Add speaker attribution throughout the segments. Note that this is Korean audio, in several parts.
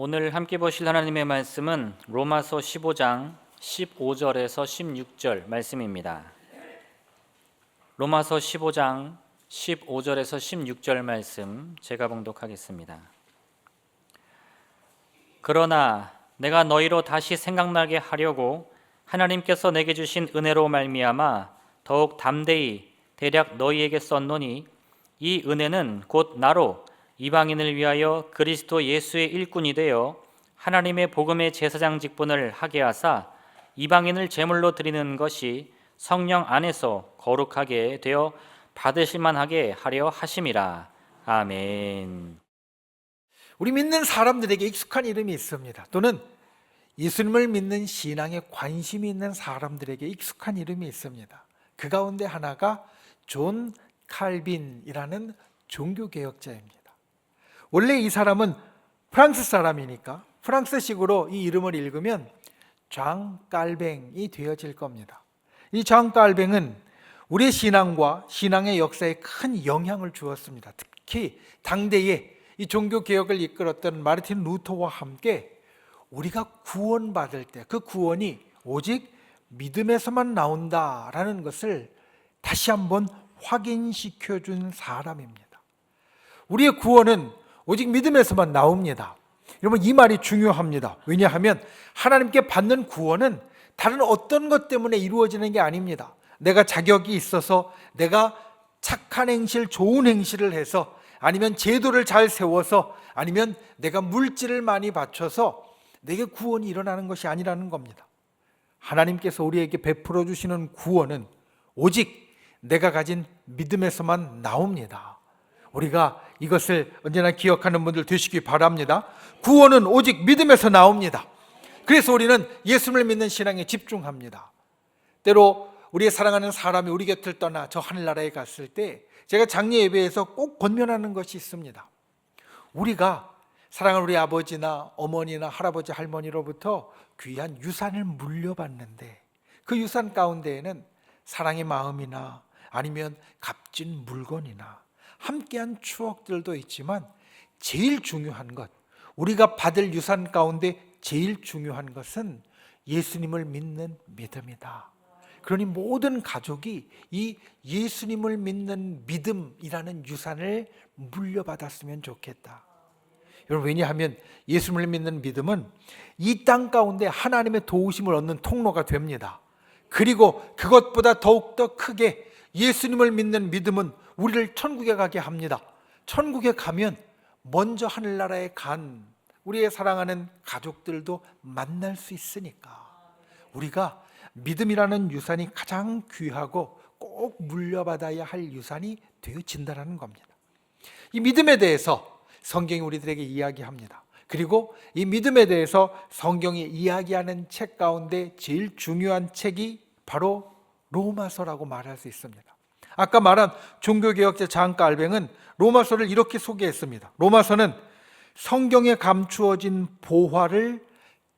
Speaker 1: 오늘 함께 보실 하나님의 말씀은 로마서 15장 15절에서 16절 말씀입니다. 로마서 15장 15절에서 16절 말씀 제가 봉독하겠습니다. 그러나 내가 너희로 다시 생각나게 하려고 하나님께서 내게 주신 은혜로 말미암아 더욱 담대히 대략 너희에게 썼노니 이 은혜는 곧 나로 이방인을 위하여 그리스도 예수의 일꾼이 되어 하나님의 복음의 제사장 직분을 하게 하사 이방인을 제물로 드리는 것이 성령 안에서 거룩하게 되어 받으실 만하게 하려 하심이라. 아멘.
Speaker 2: 우리 믿는 사람들에게 익숙한 이름이 있습니다. 또는 예수님을 믿는 신앙에 관심이 있는 사람들에게 익숙한 이름이 있습니다. 그 가운데 하나가 존 칼빈이라는 종교개혁자입니다. 원래 이 사람은 프랑스 사람이니까 프랑스식으로 이 이름을 읽으면 장 깔뱅이 되어질 겁니다. 이 장 깔뱅은 우리의 신앙과 신앙의 역사에 큰 영향을 주었습니다. 특히 당대에 이 종교개혁을 이끌었던 마르틴 루터와 함께 우리가 구원받을 때 그 구원이 오직 믿음에서만 나온다라는 것을 다시 한번 확인시켜준 사람입니다. 우리의 구원은 오직 믿음에서만 나옵니다. 여러분, 이 말이 중요합니다. 왜냐하면 하나님께 받는 구원은 다른 어떤 것 때문에 이루어지는 게 아닙니다. 내가 자격이 있어서 내가 착한 행실, 좋은 행실을 해서 아니면 제도를 잘 세워서 아니면 내가 물질을 많이 바쳐서 내게 구원이 일어나는 것이 아니라는 겁니다. 하나님께서 우리에게 베풀어 주시는 구원은 오직 내가 가진 믿음에서만 나옵니다. 우리가 이것을 언제나 기억하는 분들 되시기 바랍니다. 구원은 오직 믿음에서 나옵니다. 그래서 우리는 예수님을 믿는 신앙에 집중합니다. 때로 우리의 사랑하는 사람이 우리 곁을 떠나 저 하늘나라에 갔을 때 제가 장례 예배에서 꼭 권면하는 것이 있습니다. 우리가 사랑하는 우리 아버지나 어머니나 할아버지 할머니로부터 귀한 유산을 물려받는데 그 유산 가운데에는 사랑의 마음이나 아니면 값진 물건이나 함께한 추억들도 있지만 제일 중요한 것, 우리가 받을 유산 가운데 제일 중요한 것은 예수님을 믿는 믿음이다. 그러니 모든 가족이 이 예수님을 믿는 믿음이라는 유산을 물려받았으면 좋겠다. 여러분, 왜냐하면 예수님을 믿는 믿음은 이 땅 가운데 하나님의 도우심을 얻는 통로가 됩니다. 그리고 그것보다 더욱더 크게 예수님을 믿는 믿음은 우리를 천국에 가게 합니다. 천국에 가면 먼저 하늘나라에 간 우리의 사랑하는 가족들도 만날 수 있으니까 우리가 믿음이라는 유산이 가장 귀하고 꼭 물려받아야 할 유산이 되어진다는 겁니다. 이 믿음에 대해서 성경이 우리들에게 이야기합니다. 그리고 이 믿음에 대해서 성경이 이야기하는 책 가운데 제일 중요한 책이 바로 로마서라고 말할 수 있습니다. 아까 말한 종교개혁자 장 깔뱅은 로마서를 이렇게 소개했습니다. 로마서는 성경에 감추어진 보화를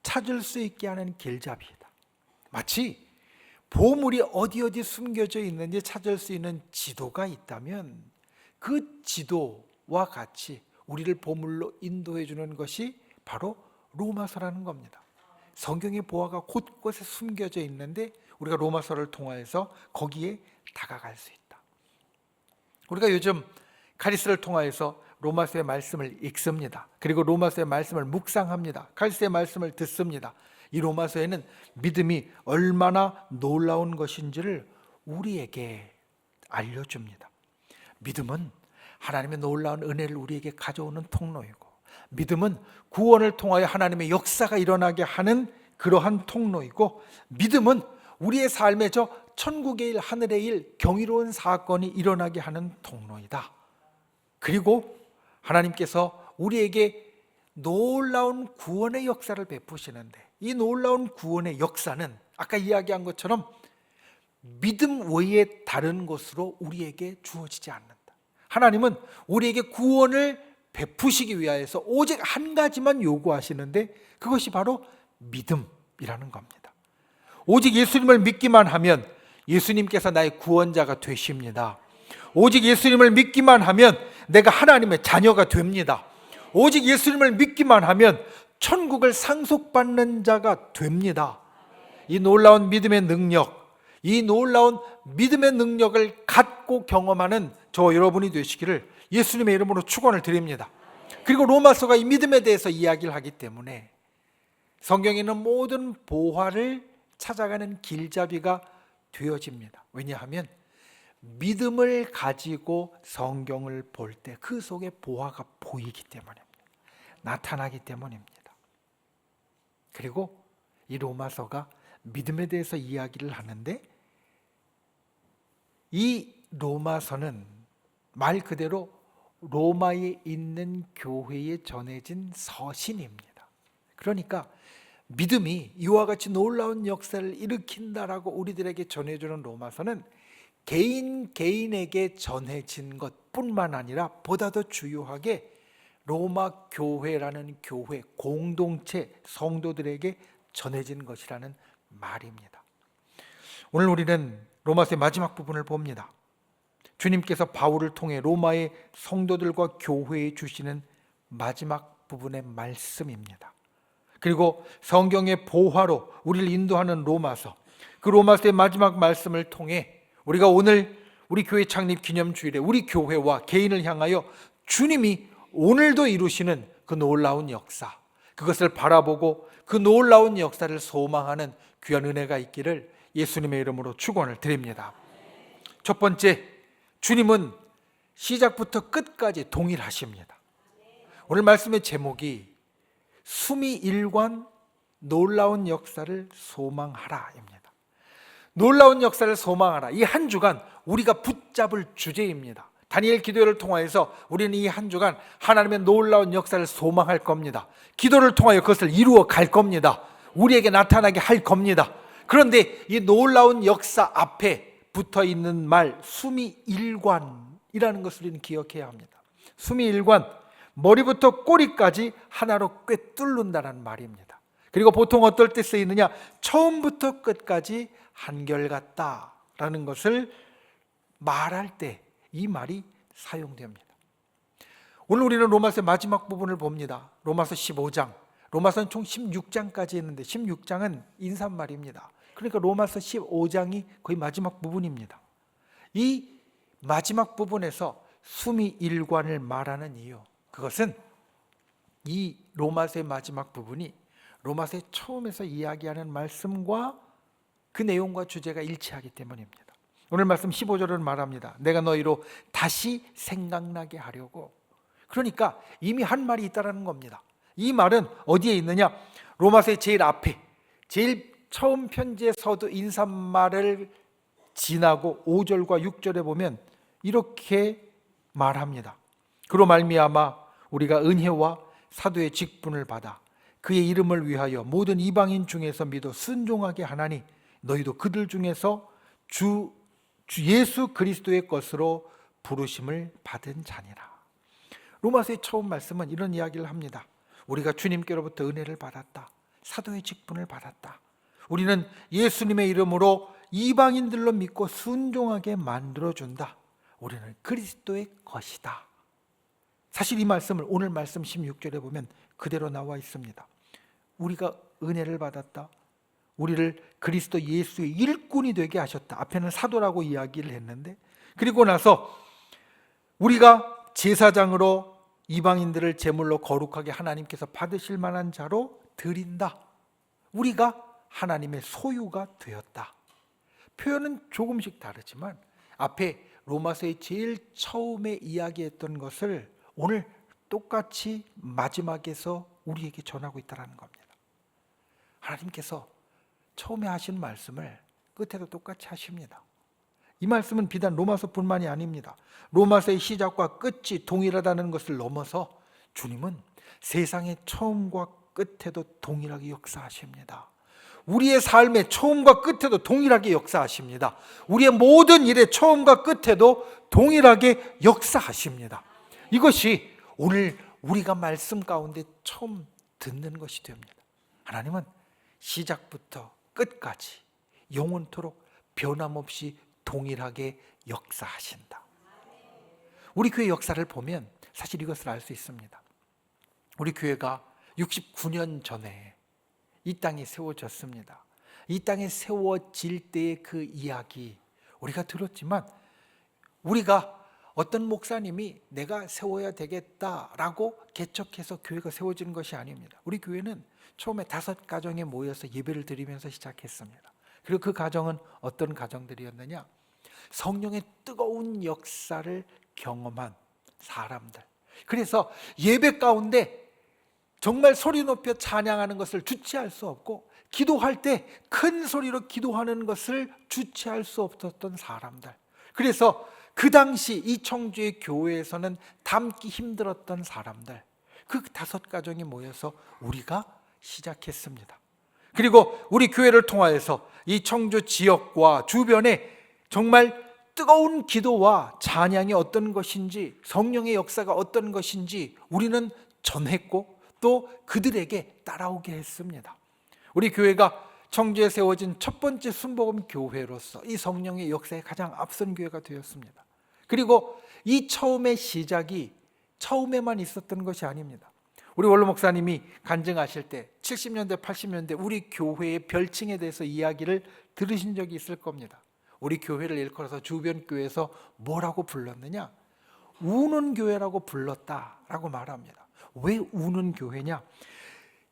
Speaker 2: 찾을 수 있게 하는 길잡이다. 마치 보물이 어디 숨겨져 있는지 찾을 수 있는 지도가 있다면 그 지도와 같이 우리를 보물로 인도해 주는 것이 바로 로마서라는 겁니다. 성경의 보화가 곳곳에 숨겨져 있는데 우리가 로마서를 통하여서 거기에 다가갈 수 있다. 우리가 요즘 카리스를 통하여서 로마서의 말씀을 읽습니다. 그리고 로마서의 말씀을 묵상합니다. 카리스의 말씀을 듣습니다. 이 로마서에는 믿음이 얼마나 놀라운 것인지를 우리에게 알려줍니다. 믿음은 하나님의 놀라운 은혜를 우리에게 가져오는 통로이고, 믿음은 구원을 통하여 하나님의 역사가 일어나게 하는 그러한 통로이고, 믿음은 우리의 삶에 저 천국의 일, 하늘의 일, 경이로운 사건이 일어나게 하는 통로이다. 그리고 하나님께서 우리에게 놀라운 구원의 역사를 베푸시는데 이 놀라운 구원의 역사는 아까 이야기한 것처럼 믿음 외에 다른 것으로 우리에게 주어지지 않는다. 하나님은 우리에게 구원을 베푸시기 위하여서 오직 한 가지만 요구하시는데 그것이 바로 믿음이라는 겁니다. 오직 예수님을 믿기만 하면 예수님께서 나의 구원자가 되십니다. 오직 예수님을 믿기만 하면 내가 하나님의 자녀가 됩니다. 오직 예수님을 믿기만 하면 천국을 상속받는 자가 됩니다. 이 놀라운 믿음의 능력, 이 놀라운 믿음의 능력을 갖고 경험하는 저 여러분이 되시기를 예수님의 이름으로 축원을 드립니다. 그리고 로마서가 이 믿음에 대해서 이야기를 하기 때문에 성경에 있는 모든 보화를 찾아가는 길잡이가 되어집니다. 왜냐하면 믿음을 가지고 성경을 볼 때 그 속에 보화가 보이기 때문입니다. 나타나기 때문입니다. 그리고 이 로마서가 믿음에 대해서 이야기를 하는데 이 로마서는 말 그대로 로마에 있는 교회에 전해진 서신입니다. 그러니까 믿음이 이와 같이 놀라운 역사를 일으킨다라고 우리들에게 전해주는 로마서는 개인에게 전해진 것뿐만 아니라 보다 더 주요하게 로마 교회라는 교회 공동체 성도들에게 전해진 것이라는 말입니다. 오늘 우리는 로마서의 마지막 부분을 봅니다. 주님께서 바울을 통해 로마의 성도들과 교회에 주시는 마지막 부분의 말씀입니다. 그리고 성경의 보화로 우리를 인도하는 로마서, 그 로마서의 마지막 말씀을 통해 우리가 오늘 우리 교회 창립 기념주일에 우리 교회와 개인을 향하여 주님이 오늘도 이루시는 그 놀라운 역사, 그것을 바라보고 그 놀라운 역사를 소망하는 귀한 은혜가 있기를 예수님의 이름으로 축원을 드립니다. 첫 번째, 주님은 시작부터 끝까지 동일하십니다. 오늘 말씀의 제목이 수미일관 놀라운 역사를 소망하라입니다. 놀라운 역사를 소망하라. 이 한 주간 우리가 붙잡을 주제입니다. 다니엘 기도를 통하여서 우리는 이 한 주간 하나님의 놀라운 역사를 소망할 겁니다. 기도를 통하여 그것을 이루어 갈 겁니다. 우리에게 나타나게 할 겁니다. 그런데 이 놀라운 역사 앞에 붙어 있는 말 수미일관이라는 것을 우리는 기억해야 합니다. 수미일관, 머리부터 꼬리까지 하나로 꿰뚫는다는 말입니다. 그리고 보통 어떨 때 쓰이느냐, 처음부터 끝까지 한결같다라는 것을 말할 때 이 말이 사용됩니다. 오늘 우리는 로마서의 마지막 부분을 봅니다. 로마서 15장, 로마서는 총 16장까지 있는데 16장은 인사말입니다. 그러니까 로마서 15장이 거의 마지막 부분입니다. 이 마지막 부분에서 수미일관을 말하는 이유, 그것은 이 로마서의 마지막 부분이 로마서의 처음에서 이야기하는 말씀과 그 내용과 주제가 일치하기 때문입니다. 오늘 말씀 15절은 말합니다. 내가 너희로 다시 생각나게 하려고. 그러니까 이미 한 말이 있다는 겁니다. 이 말은 어디에 있느냐? 로마서의 제일 앞에, 제일 처음 편지의 서두 인사말을 지나고 5절과 6절에 보면 이렇게 말합니다. 그로 말미암아 우리가 은혜와 사도의 직분을 받아 그의 이름을 위하여 모든 이방인 중에서 믿어 순종하게 하나니 너희도 그들 중에서 주 예수 그리스도의 것으로 부르심을 받은 자니라. 로마서의 처음 말씀은 이런 이야기를 합니다. 우리가 주님께로부터 은혜를 받았다. 사도의 직분을 받았다. 우리는 예수님의 이름으로 이방인들로 믿고 순종하게 만들어준다. 우리는 그리스도의 것이다. 사실 이 말씀을 오늘 말씀 16절에 보면 그대로 나와 있습니다. 우리가 은혜를 받았다. 우리를 그리스도 예수의 일꾼이 되게 하셨다. 앞에는 사도라고 이야기를 했는데, 그리고 나서 우리가 제사장으로 이방인들을 제물로 거룩하게 하나님께서 받으실 만한 자로 드린다. 우리가 하나님의 소유가 되었다. 표현은 조금씩 다르지만 앞에 로마서의 제일 처음에 이야기했던 것을 오늘 똑같이 마지막에서 우리에게 전하고 있다는 겁니다. 하나님께서 처음에 하신 말씀을 끝에도 똑같이 하십니다. 이 말씀은 비단 로마서뿐만이 아닙니다. 로마서의 시작과 끝이 동일하다는 것을 넘어서 주님은 세상의 처음과 끝에도 동일하게 역사하십니다. 우리의 삶의 처음과 끝에도 동일하게 역사하십니다. 우리의 모든 일의 처음과 끝에도 동일하게 역사하십니다. 이것이 오늘 우리가 말씀 가운데 처음 듣는 것이 됩니다. 하나님은 시작부터 끝까지 영원토록 변함없이 동일하게 역사하신다. 우리 교회 역사를 보면 사실 이것을 알 수 있습니다. 우리 교회가 69년 전에 이 땅이 세워졌습니다. 이 땅에 세워질 때의 그 이야기 우리가 들었지만, 우리가 어떤 목사님이 내가 세워야 되겠다라고 개척해서 교회가 세워지는 것이 아닙니다. 우리 교회는 처음에 5가정에 모여서 예배를 드리면서 시작했습니다. 그리고 그 가정은 어떤 가정들이었느냐? 성령의 뜨거운 역사를 경험한 사람들. 그래서 예배 가운데 정말 소리 높여 찬양하는 것을 주체할 수 없고, 기도할 때 큰 소리로 기도하는 것을 주체할 수 없었던 사람들. 그래서 그 당시 이 청주의 교회에서는 담기 힘들었던 사람들, 그 5가정이 모여서 우리가 시작했습니다. 그리고 우리 교회를 통하여서 이 청주 지역과 주변에 정말 뜨거운 기도와 찬양이 어떤 것인지, 성령의 역사가 어떤 것인지 우리는 전했고, 또 그들에게 따라오게 했습니다. 우리 교회가 청주에 세워진 첫 번째 순복음 교회로서 이 성령의 역사에 가장 앞선 교회가 되었습니다. 그리고 이 처음의 시작이 처음에만 있었던 것이 아닙니다. 우리 원로 목사님이 간증하실 때 70년대 80년대 우리 교회의 별칭에 대해서 이야기를 들으신 적이 있을 겁니다. 우리 교회를 일컬어서 주변 교회에서 뭐라고 불렀느냐? 우는 교회라고 불렀다라고 말합니다. 왜 우는 교회냐?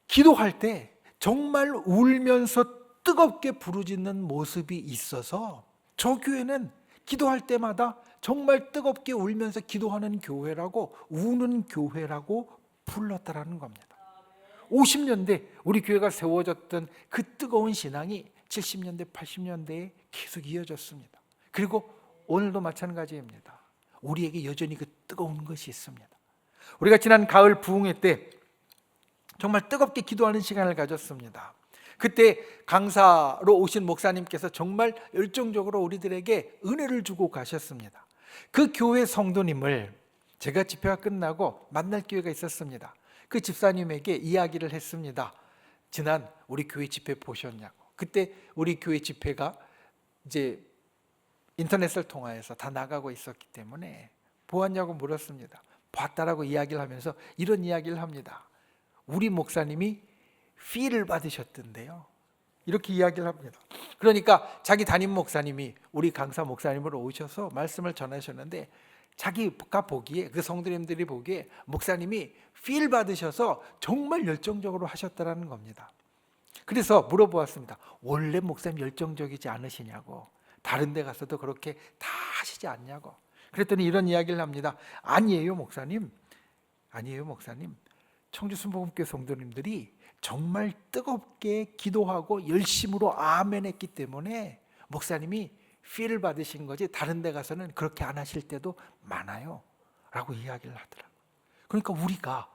Speaker 2: 기도할 때 정말 울면서 뜨겁게 부르짖는 모습이 있어서 저 교회는 기도할 때마다 정말 뜨겁게 울면서 기도하는 교회라고, 우는 교회라고 불렀다라는 겁니다. 50년대 우리 교회가 세워졌던 그 뜨거운 신앙이 70년대 80년대에 계속 이어졌습니다. 그리고 오늘도 마찬가지입니다. 우리에게 여전히 그 뜨거운 것이 있습니다. 우리가 지난 가을 부흥회 때 정말 뜨겁게 기도하는 시간을 가졌습니다. 그때 강사로 오신 목사님께서 정말 열정적으로 우리들에게 은혜를 주고 가셨습니다. 그 교회 성도님을 제가 집회가 끝나고 만날 기회가 있었습니다. 그 집사님에게 이야기를 했습니다. 지난 우리 교회 집회 보셨냐고. 그때 우리 교회 집회가 이제 인터넷을 통하여서 다 나가고 있었기 때문에 보았냐고 물었습니다. 봤다라고 이야기를 하면서 이런 이야기를 합니다. 우리 목사님이 필을 받으셨던데요. 이렇게 이야기를 합니다. 그러니까 자기 담임 목사님이 우리 강사 목사님으로 오셔서 말씀을 전하셨는데, 자기가 보기에, 그 성도님들이 보기에 목사님이 필 받으셔서 정말 열정적으로 하셨다는 겁니다. 그래서 물어보았습니다. 원래 목사님 열정적이지 않으시냐고, 다른 데 가서도 그렇게 다 하시지 않냐고. 그랬더니 이런 이야기를 합니다. 아니에요 목사님, 아니에요 목사님, 청주순복음교회 성도님들이 정말 뜨겁게 기도하고 열심으로 아멘 했기 때문에 목사님이 필을 받으신 거지, 다른 데 가서는 그렇게 안 하실 때도 많아요 라고 이야기를 하더라고요. 그러니까 우리가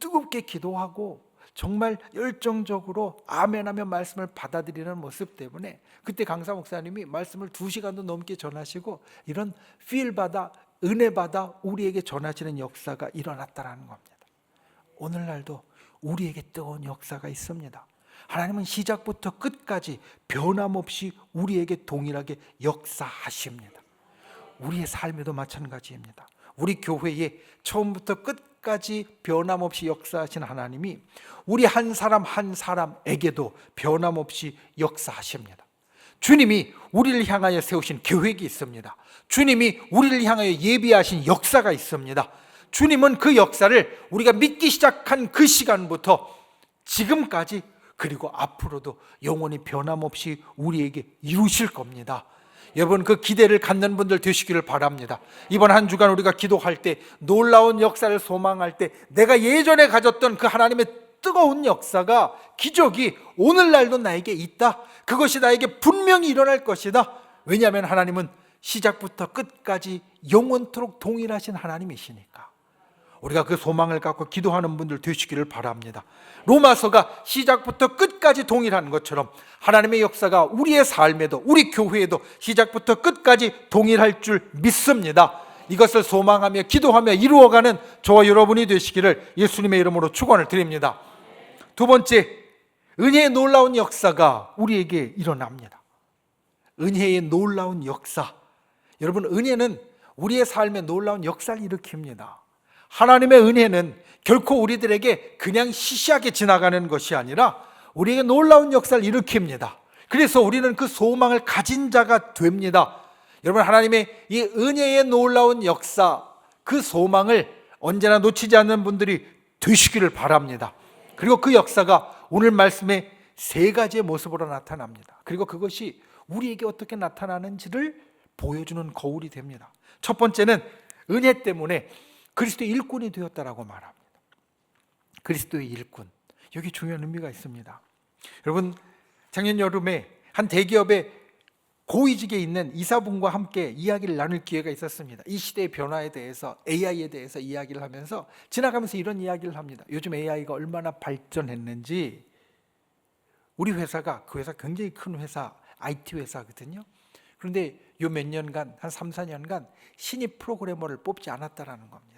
Speaker 2: 뜨겁게 기도하고 정말 열정적으로 아멘하며 말씀을 받아들이는 모습 때문에 그때 강사 목사님이 말씀을 2시간도 넘게 전하시고, 이런 필 받아, 은혜 받아 우리에게 전하시는 역사가 일어났다는 겁니다. 오늘날도 우리에게 뜨거운 역사가 있습니다. 하나님은 시작부터 끝까지 변함없이 우리에게 동일하게 역사하십니다. 우리의 삶에도 마찬가지입니다. 우리 교회에 처음부터 끝까지 변함없이 역사하신 하나님이 우리 한 사람 한 사람에게도 변함없이 역사하십니다. 주님이 우리를 향하여 세우신 계획이 있습니다. 주님이 우리를 향하여 예비하신 역사가 있습니다. 주님은 그 역사를 우리가 믿기 시작한 그 시간부터 지금까지, 그리고 앞으로도 영원히 변함없이 우리에게 이루실 겁니다. 여러분, 그 기대를 갖는 분들 되시기를 바랍니다. 이번 한 주간 우리가 기도할 때, 놀라운 역사를 소망할 때, 내가 예전에 가졌던 그 하나님의 뜨거운 역사가, 기적이 오늘날도 나에게 있다. 그것이 나에게 분명히 일어날 것이다. 왜냐하면 하나님은 시작부터 끝까지 영원토록 동일하신 하나님이시니까. 우리가 그 소망을 갖고 기도하는 분들 되시기를 바랍니다. 로마서가 시작부터 끝까지 동일한 것처럼 하나님의 역사가 우리의 삶에도, 우리 교회에도 시작부터 끝까지 동일할 줄 믿습니다. 이것을 소망하며 기도하며 이루어가는 저와 여러분이 되시기를 예수님의 이름으로 축원을 드립니다. 두 번째, 은혜의 놀라운 역사가 우리에게 일어납니다. 은혜의 놀라운 역사. 여러분, 은혜는 우리의 삶에 놀라운 역사를 일으킵니다. 하나님의 은혜는 결코 우리들에게 그냥 시시하게 지나가는 것이 아니라 우리에게 놀라운 역사를 일으킵니다. 그래서 우리는 그 소망을 가진 자가 됩니다. 여러분, 하나님의 이 은혜의 놀라운 역사, 그 소망을 언제나 놓치지 않는 분들이 되시기를 바랍니다. 그리고 그 역사가 오늘 말씀에 세 가지의 모습으로 나타납니다. 그리고 그것이 우리에게 어떻게 나타나는지를 보여주는 거울이 됩니다. 첫 번째는 은혜 때문에 그리스도의 일꾼이 되었다라고 말합니다. 그리스도의 일꾼, 여기 중요한 의미가 있습니다. 여러분, 작년 여름에 한 대기업의 고위직에 있는 이사분과 함께 이야기를 나눌 기회가 있었습니다. 이 시대의 변화에 대해서, AI에 대해서 이야기를 하면서 지나가면서 이런 이야기를 합니다. 요즘 AI가 얼마나 발전했는지, 우리 회사가, 그 회사 굉장히 큰 회사, IT 회사거든요. 그런데 요 몇 년간, 한 3, 4년간 신입 프로그래머를 뽑지 않았다라는 겁니다.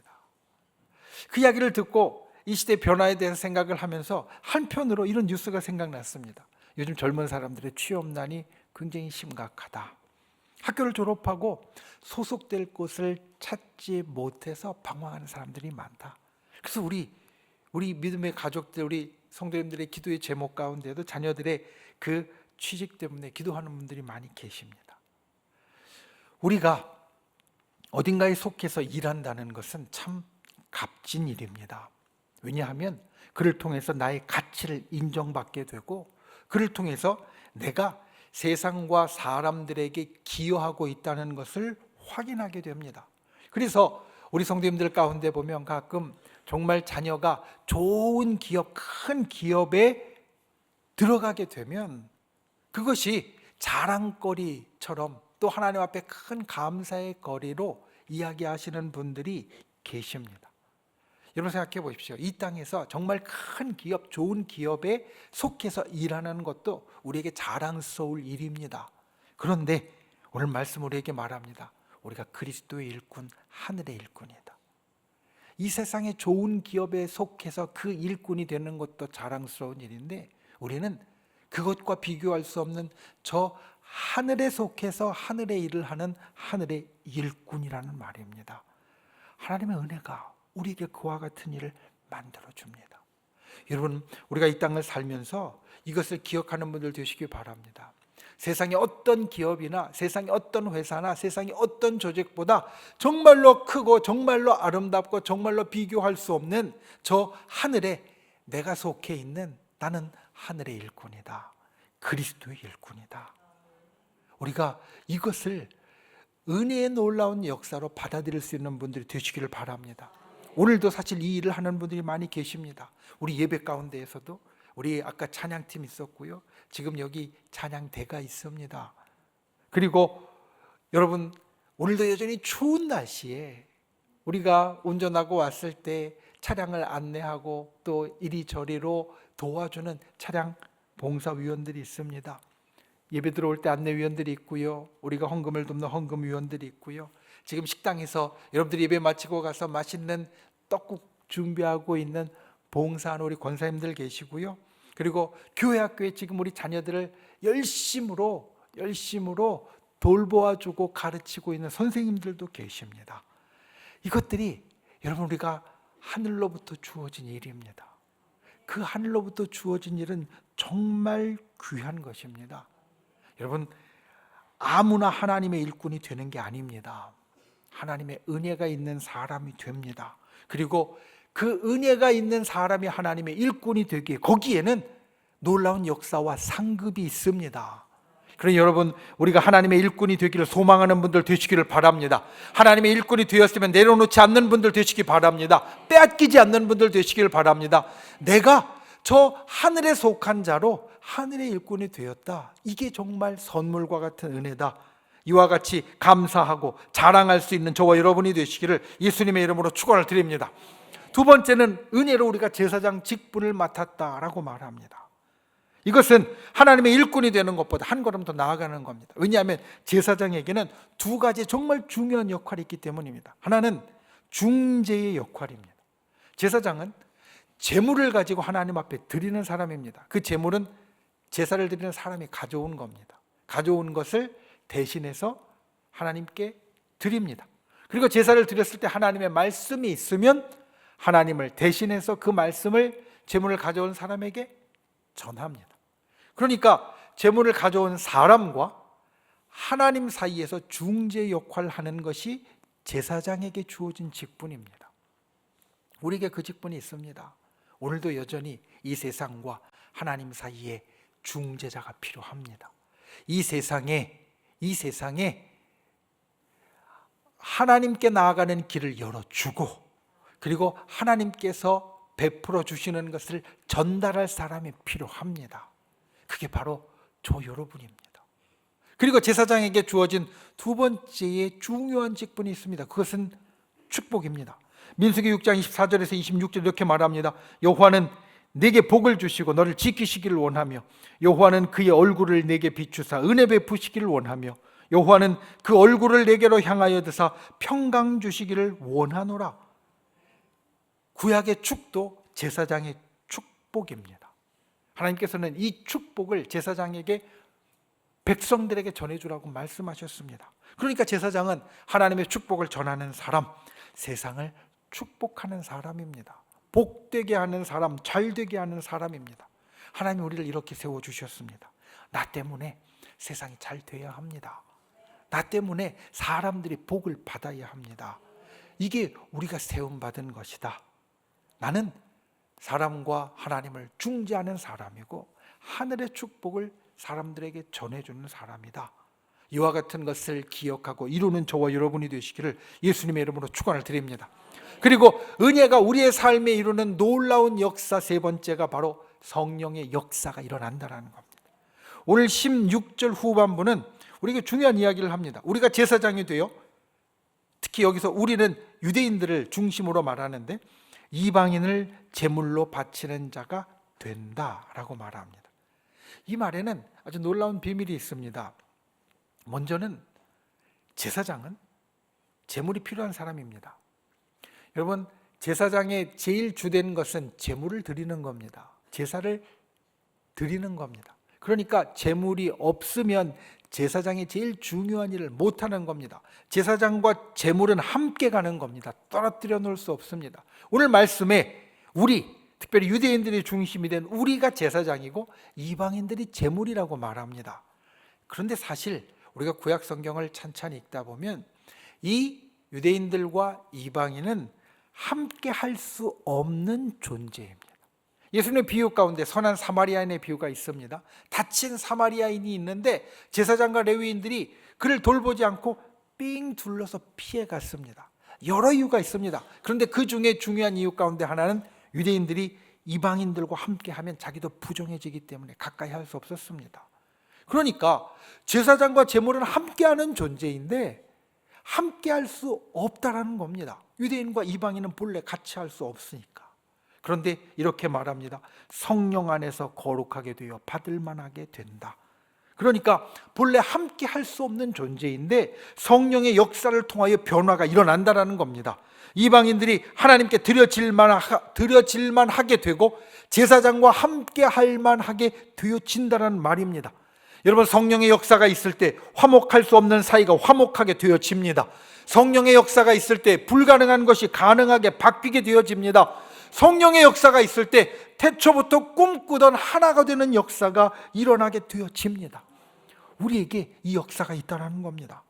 Speaker 2: 그 이야기를 듣고 이 시대의 변화에 대해서 생각을 하면서 한편으로 이런 뉴스가 생각났습니다. 요즘 젊은 사람들의 취업난이 굉장히 심각하다. 학교를 졸업하고 소속될 곳을 찾지 못해서 방황하는 사람들이 많다. 그래서 우리 믿음의 가족들, 우리 성도님들의 기도의 제목 가운데도 자녀들의 그 취직 때문에 기도하는 분들이 많이 계십니다. 우리가 어딘가에 속해서 일한다는 것은 참 값진 일입니다. 왜냐하면 그를 통해서 나의 가치를 인정받게 되고, 그를 통해서 내가 세상과 사람들에게 기여하고 있다는 것을 확인하게 됩니다. 그래서 우리 성도님들 가운데 보면 가끔 정말 자녀가 좋은 기업, 큰 기업에 들어가게 되면 그것이 자랑거리처럼, 또 하나님 앞에 큰 감사의 거리로 이야기하시는 분들이 계십니다. 여러분, 생각해 보십시오. 이 땅에서 정말 큰 기업, 좋은 기업에 속해서 일하는 것도 우리에게 자랑스러울 일입니다. 그런데 오늘 말씀 우리에게 말합니다. 우리가 그리스도의 일꾼, 하늘의 일꾼이다. 이 세상의 좋은 기업에 속해서 그 일꾼이 되는 것도 자랑스러운 일인데, 우리는 그것과 비교할 수 없는 저 하늘에 속해서 하늘의 일을 하는 하늘의 일꾼이라는 말입니다. 하나님의 은혜가 우리에게 그와 같은 일을 만들어줍니다. 여러분, 우리가 이 땅을 살면서 이것을 기억하는 분들 되시기 바랍니다. 세상의 어떤 기업이나 세상의 어떤 회사나 세상의 어떤 조직보다 정말로 크고 정말로 아름답고 정말로 비교할 수 없는 저 하늘에 내가 속해 있는, 나는 하늘의 일꾼이다. 그리스도의 일꾼이다. 우리가 이것을 은혜의 놀라운 역사로 받아들일 수 있는 분들이 되시기를 바랍니다. 오늘도 사실 이 일을 하는 분들이 많이 계십니다. 우리 예배 가운데에서도 우리 아까 찬양팀 있었고요. 지금 여기 찬양대가 있습니다. 그리고 여러분, 오늘도 여전히 추운 날씨에 우리가 운전하고 왔을 때 차량을 안내하고 또 이리저리로 도와주는 차량 봉사위원들이 있습니다. 예배 들어올 때 안내위원들이 있고요. 우리가 헌금을 돕는 헌금위원들이 있고요. 지금 식당에서 여러분들이 예배 마치고 가서 맛있는 떡국 준비하고 있는 봉사하는 우리 권사님들 계시고요. 그리고 교회 학교에 지금 우리 자녀들을 열심으로 돌보아주고 가르치고 있는 선생님들도 계십니다. 이것들이 여러분, 우리가 하늘로부터 주어진 일입니다. 그 하늘로부터 주어진 일은 정말 귀한 것입니다. 여러분, 아무나 하나님의 일꾼이 되는 게 아닙니다. 하나님의 은혜가 있는 사람이 됩니다. 그리고 그 은혜가 있는 사람이 하나님의 일꾼이 되기에 거기에는 놀라운 역사와 상급이 있습니다. 그러니 여러분, 우리가 하나님의 일꾼이 되기를 소망하는 분들 되시기를 바랍니다. 하나님의 일꾼이 되었으면 내려놓지 않는 분들 되시기 바랍니다. 빼앗기지 않는 분들 되시기를 바랍니다. 내가 저 하늘에 속한 자로 하늘의 일꾼이 되었다. 이게 정말 선물과 같은 은혜다. 이와 같이 감사하고 자랑할 수 있는 저와 여러분이 되시기를 예수님의 이름으로 축원을 드립니다. 두 번째는 은혜로 우리가 제사장 직분을 맡았다라고 말합니다. 이것은 하나님의 일꾼이 되는 것보다 한 걸음 더 나아가는 겁니다. 왜냐하면 제사장에게는 두 가지 정말 중요한 역할이 있기 때문입니다. 하나는 중재의 역할입니다. 제사장은 제물을 가지고 하나님 앞에 드리는 사람입니다. 그 제물은 제사를 드리는 사람이 가져온 겁니다. 가져온 것을 대신해서 하나님께 드립니다. 그리고 제사를 드렸을 때 하나님의 말씀이 있으면 하나님을 대신해서 그 말씀을 제물을 가져온 사람에게 전합니다. 그러니까 제물을 가져온 사람과 하나님 사이에서 중재 역할을 하는 것이 제사장에게 주어진 직분입니다. 우리에게 그 직분이 있습니다. 오늘도 여전히 이 세상과 하나님 사이에 중재자가 필요합니다. 이 세상에 하나님께 나아가는 길을 열어주고, 그리고 하나님께서 베풀어 주시는 것을 전달할 사람이 필요합니다. 그게 바로 저 여러분입니다. 그리고 제사장에게 주어진 두 번째의 중요한 직분이 있습니다. 그것은 축복입니다. 민수기 6장 24절에서 26절 이렇게 말합니다. 여호와는 내게 복을 주시고 너를 지키시기를 원하며, 여호와는 그의 얼굴을 내게 비추사 은혜 베푸시기를 원하며, 여호와는 그 얼굴을 내게로 향하여 드사 평강 주시기를 원하노라. 구약의 축도 제사장의 축복입니다. 하나님께서는 이 축복을 제사장에게, 백성들에게 전해주라고 말씀하셨습니다. 그러니까 제사장은 하나님의 축복을 전하는 사람, 세상을 축복하는 사람입니다. 복되게 하는 사람, 잘되게 하는 사람입니다. 하나님이 우리를 이렇게 세워주셨습니다. 나 때문에 세상이 잘 되어야 합니다. 나 때문에 사람들이 복을 받아야 합니다. 이게 우리가 세움받은 것이다. 나는 사람과 하나님을 중재하는 사람이고 하늘의 축복을 사람들에게 전해주는 사람이다. 이와 같은 것을 기억하고 이루는 저와 여러분이 되시기를 예수님의 이름으로 축원을 드립니다. 그리고 은혜가 우리의 삶에 이루는 놀라운 역사, 세 번째가 바로 성령의 역사가 일어난다는 겁니다. 오늘 16절 후반부는 우리에게 중요한 이야기를 합니다. 우리가 제사장이 되어, 특히 여기서 우리는 유대인들을 중심으로 말하는데, 이방인을 제물로 바치는 자가 된다라고 말합니다. 이 말에는 아주 놀라운 비밀이 있습니다. 먼저는 제사장은 제물이 필요한 사람입니다. 여러분, 제사장의 제일 주된 것은 제물을 드리는 겁니다. 제사를 드리는 겁니다. 그러니까 제물이 없으면 제사장이 제일 중요한 일을 못하는 겁니다. 제사장과 제물은 함께 가는 겁니다. 떨어뜨려 놓을 수 없습니다. 오늘 말씀에 우리, 특별히 유대인들이 중심이 된 우리가 제사장이고 이방인들이 제물이라고 말합니다. 그런데 사실 우리가 구약 성경을 찬찬히 읽다 보면 이 유대인들과 이방인은 함께 할 수 없는 존재입니다. 예수님의 비유 가운데 선한 사마리아인의 비유가 있습니다. 다친 사마리아인이 있는데 제사장과 레위인들이 그를 돌보지 않고 삥 둘러서 피해 갔습니다. 여러 이유가 있습니다. 그런데 그 중에 중요한 이유 가운데 하나는 유대인들이 이방인들과 함께하면 자기도 부정해지기 때문에 가까이 할 수 없었습니다. 그러니까 제사장과 제물은 함께하는 존재인데 함께할 수 없다라는 겁니다. 유대인과 이방인은 본래 같이 할 수 없으니까. 그런데 이렇게 말합니다. 성령 안에서 거룩하게 되어 받을 만하게 된다. 그러니까 본래 함께 할 수 없는 존재인데 성령의 역사를 통하여 변화가 일어난다라는 겁니다. 이방인들이 하나님께 드려질만 하게 되고 제사장과 함께 할 만하게 되어진다는 말입니다. 여러분, 성령의 역사가 있을 때 화목할 수 없는 사이가 화목하게 되어집니다. 성령의 역사가 있을 때 불가능한 것이 가능하게 바뀌게 되어집니다. 성령의 역사가 있을 때 태초부터 꿈꾸던 하나가 되는 역사가 일어나게 되어집니다. 우리에게 이 역사가 있다는 겁니다.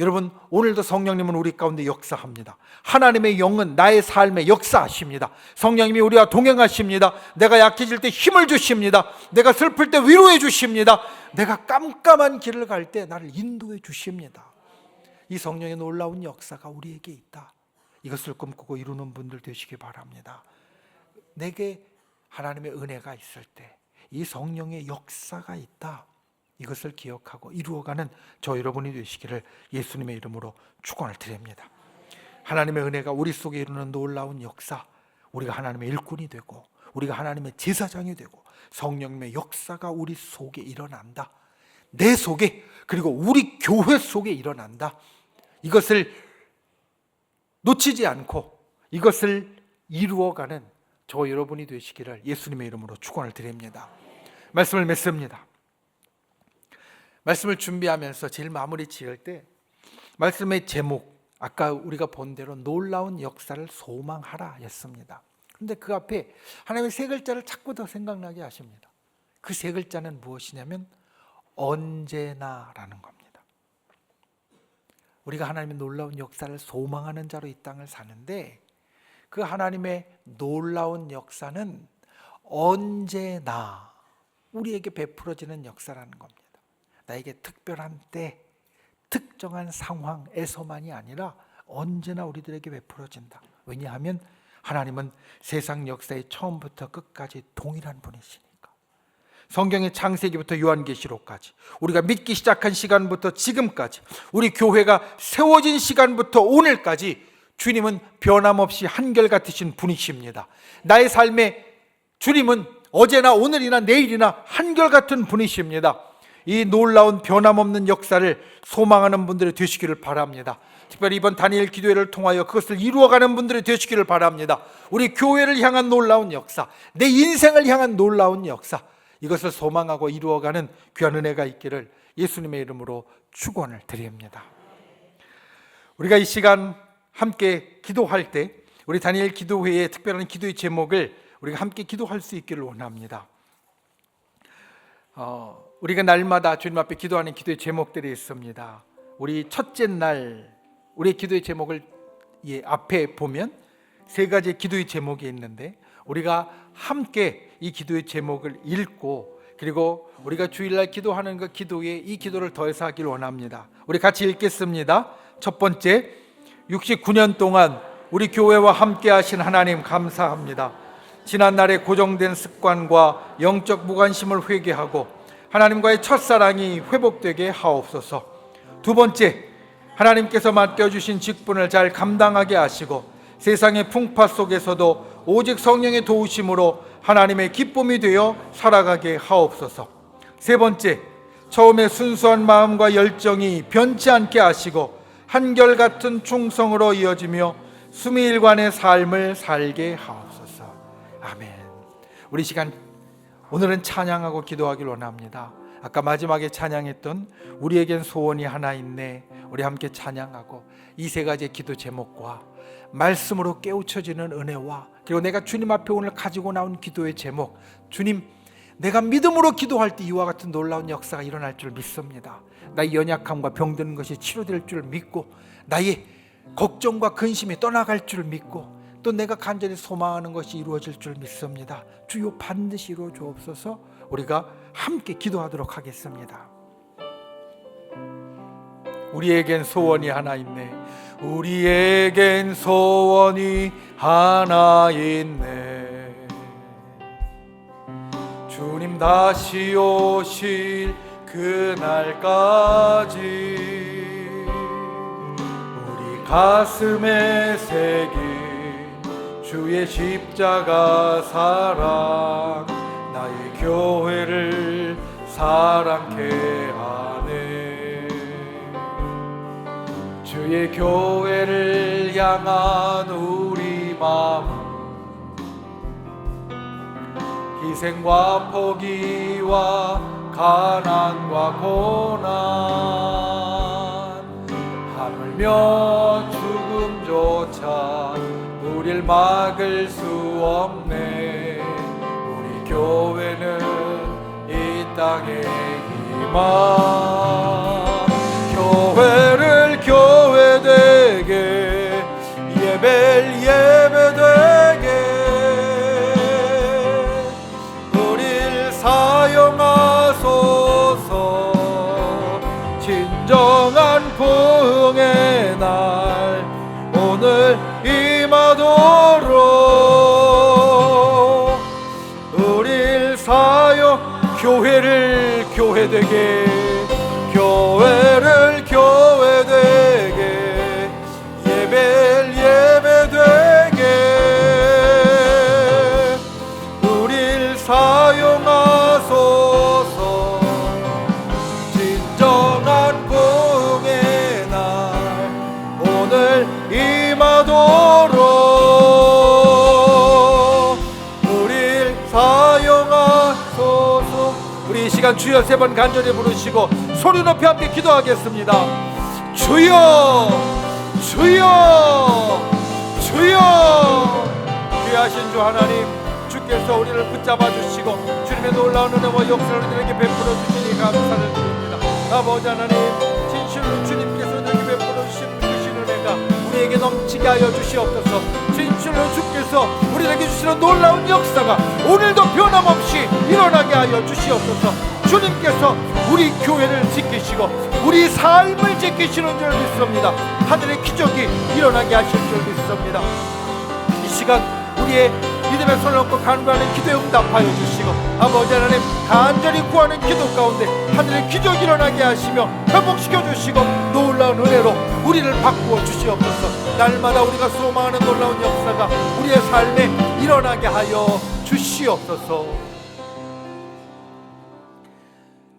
Speaker 2: 여러분, 오늘도 성령님은 우리 가운데 역사합니다. 하나님의 영은 나의 삶에 역사하십니다. 성령님이 우리와 동행하십니다. 내가 약해질 때 힘을 주십니다. 내가 슬플 때 위로해 주십니다. 내가 깜깜한 길을 갈 때 나를 인도해 주십니다. 이 성령의 놀라운 역사가 우리에게 있다. 이것을 꿈꾸고 이루는 분들 되시기 바랍니다. 내게 하나님의 은혜가 있을 때 이 성령의 역사가 있다. 이것을 기억하고 이루어가는 저 여러분이 되시기를 예수님의 이름으로 축원을 드립니다. 하나님의 은혜가 우리 속에 이루는 놀라운 역사, 우리가 하나님의 일꾼이 되고 우리가 하나님의 제사장이 되고 성령님의 역사가 우리 속에 일어난다. 내 속에, 그리고 우리 교회 속에 일어난다. 이것을 놓치지 않고 이것을 이루어가는 저 여러분이 되시기를 예수님의 이름으로 축원을 드립니다. 말씀을 맺습니다. 말씀을 준비하면서 제일 마무리 지을 때 말씀의 제목, 아까 우리가 본 대로 놀라운 역사를 소망하라 였습니다. 그런데 그 앞에 하나님의 세 글자를 자꾸 더 생각나게 하십니다. 그 세 글자는 무엇이냐면 언제나라는 겁니다. 우리가 하나님의 놀라운 역사를 소망하는 자로 이 땅을 사는데 그 하나님의 놀라운 역사는 언제나 우리에게 베풀어지는 역사라는 겁니다. 나에게 특별한 때, 특정한 상황에서만이 아니라 언제나 우리들에게 베풀어진다. 왜냐하면 하나님은 세상 역사의 처음부터 끝까지 동일한 분이시니까. 성경의 창세기부터 요한계시록까지, 우리가 믿기 시작한 시간부터 지금까지, 우리 교회가 세워진 시간부터 오늘까지 주님은 변함없이 한결같으신 분이십니다. 나의 삶에 주님은 어제나 오늘이나 내일이나 한결같은 분이십니다. 이 놀라운 변함없는 역사를 소망하는 분들이 되시기를 바랍니다. 특별히 이번 다니엘 기도회를 통하여 그것을 이루어가는 분들이 되시기를 바랍니다. 우리 교회를 향한 놀라운 역사, 내 인생을 향한 놀라운 역사, 이것을 소망하고 이루어가는 귀한 은혜가 있기를 예수님의 이름으로 축원을 드립니다. 우리가 이 시간 함께 기도할 때 우리 다니엘 기도회의 특별한 기도의 제목을 우리가 함께 기도할 수 있기를 원합니다. 우리가 날마다 주님 앞에 기도하는 기도의 제목들이 있습니다. 우리 첫째 날 우리의 기도의 제목을 앞에 보면 세 가지 기도의 제목이 있는데 우리가 함께 이 기도의 제목을 읽고 그리고 우리가 주일날 기도하는 그 기도에 이 기도를 더해서 하길 원합니다. 우리 같이 읽겠습니다. 첫 번째, 69년 동안 우리 교회와 함께 하신 하나님 감사합니다. 지난날의 고정된 습관과 영적 무관심을 회개하고 하나님과의 첫사랑이 회복되게 하옵소서. 두 번째, 하나님께서 맡겨주신 직분을 잘 감당하게 하시고 세상의 풍파 속에서도 오직 성령의 도우심으로 하나님의 기쁨이 되어 살아가게 하옵소서. 세 번째, 처음에 순수한 마음과 열정이 변치 않게 하시고 한결같은 충성으로 이어지며 수미일관의 삶을 살게 하옵소서. 아멘. 우리 시간 오늘은 찬양하고 기도하길 원합니다. 아까 마지막에 찬양했던 우리에겐 소원이 하나 있네, 우리 함께 찬양하고 이 세 가지의 기도 제목과 말씀으로 깨우쳐지는 은혜와 그리고 내가 주님 앞에 오늘 가지고 나온 기도의 제목, 주님, 내가 믿음으로 기도할 때 이와 같은 놀라운 역사가 일어날 줄 믿습니다. 나의 연약함과 병드는 것이 치료될 줄 믿고 나의 걱정과 근심이 떠나갈 줄 믿고 또 내가 간절히 소망하는 것이 이루어질 줄 믿습니다. 주여 반드시 이루어 주옵소서. 우리가 함께 기도하도록 하겠습니다. 우리에겐 소원이 하나 있네, 우리에겐 소원이 하나 있네. 주님 다시 오실 그날까지 우리 가슴에 새긴 주의 십자가 사랑 나의 교회를 사랑케 하네. 주의 교회를 향한 우리 마음, 희생과 포기와 가난과 고난, 하물며 죽음조차 우릴 막을 수 없네. 우리 교회는 이 땅의 희망. 교회를 교회되게, 예배를 예배되게 우릴 사용하소서. 진정한 부흥의 날 오늘 임하도록 우릴 사용, 교회를 교회되게, 교회를 교회되게, 예배를 예배되게 우릴 사용하소서. 진정한 부흥의 날 오늘 임하도록 우릴 사용하소서. 우리 이 시간 주여 세 번 간절히 부르시고 소리 높이 함께 기도하겠습니다. 주여, 주여 주여. 귀하신 주 하나님, 주께서 우리를 붙잡아 주시고 주님의 놀라운 은혜와 역사를 우리에게 베풀어 주시니 감사를 드립니다. 아버지 하나님, 진실로 주님께서 우리에게 베풀어 주신 그 은혜가 우리에게 넘치게 하여 주시옵소서. 진실로 주께서 우리에게 주시는 놀라운 역사가 오늘도 변함없이 일어나게 하여 주시옵소서. 주님께서 우리 교회를 지키시고 우리 삶을 지키시는 줄 믿습니다. 하늘의 기적이 일어나게 하실 줄 믿습니다. 이 시간 우리의 믿음의 손을 얹고 간구하는 기도에 응답하여 주시고 아버지 하나님, 간절히 구하는 기도 가운데 하늘의 기적이 일어나게 하시며 회복시켜 주시고 놀라운 은혜로 우리를 바꾸어 주시옵소서. 날마다 우리가 소망하는 놀라운 역사가 우리의 삶에 일어나게 하여 주시옵소서.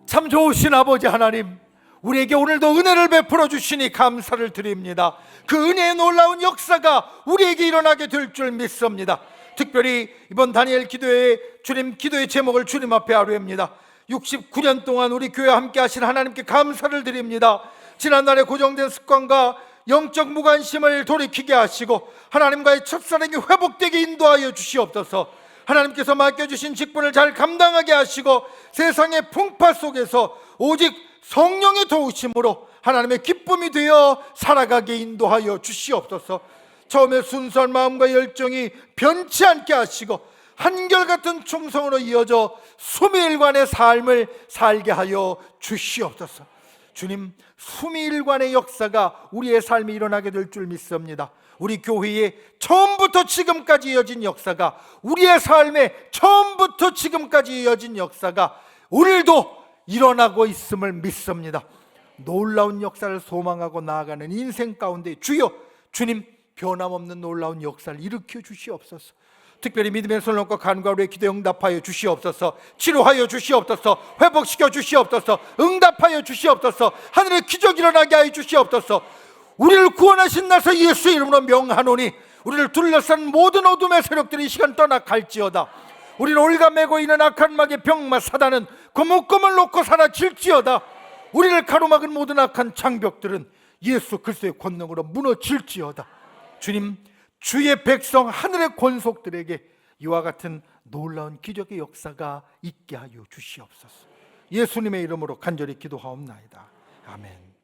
Speaker 2: 참 좋으신 아버지 하나님, 우리에게 오늘도 은혜를 베풀어 주시니 감사를 드립니다. 그 은혜의 놀라운 역사가 우리에게 일어나게 될 줄 믿습니다. 특별히 이번 다니엘 기도회 주님 기도의 제목을 주님 앞에 아뢰옵니다. 69년 동안 우리 교회와 함께 하신 하나님께 감사를 드립니다. 지난날의 고정된 습관과 영적 무관심을 돌이키게 하시고 하나님과의 첫사랑이 회복되게 인도하여 주시옵소서. 하나님께서 맡겨주신 직분을 잘 감당하게 하시고 세상의 풍파 속에서 오직 성령의 도우심으로 하나님의 기쁨이 되어 살아가게 인도하여 주시옵소서. 처음에 순수한 마음과 열정이 변치 않게 하시고 한결같은 충성으로 이어져 수미일관의 삶을 살게 하여 주시옵소서. 주님, 수미일관의 역사가 우리의 삶에 일어나게 될 줄 믿습니다. 우리 교회에 처음부터 지금까지 이어진 역사가, 우리의 삶에 처음부터 지금까지 이어진 역사가 오늘도 일어나고 있음을 믿습니다. 놀라운 역사를 소망하고 나아가는 인생 가운데 주여, 주님 변함없는 놀라운 역사를 일으켜 주시옵소서. 특별히 믿음의 손을 얹고 간구하여 기도에 응답하여 주시옵소서. 치료하여 주시옵소서. 회복시켜 주시옵소서. 응답하여 주시옵소서. 하늘의 기적 일어나게 하여 주시옵소서. 우리를 구원하신 나서 예수 이름으로 명하노니 우리를 둘러싼 모든 어둠의 세력들이 이 시간 떠나갈지어다. 우리를 올가매고 있는 악한 마귀의 병마 사단은 고목검을 놓고 사라질지어다. 우리를 가로막은 모든 악한 장벽들은 예수 그리스도의 권능으로 무너질지어다. 주님, 주의 백성 하늘의 권속들에게 이와 같은 놀라운 기적의 역사가 있게 하여 주시옵소서. 예수님의 이름으로 간절히 기도하옵나이다. 아멘.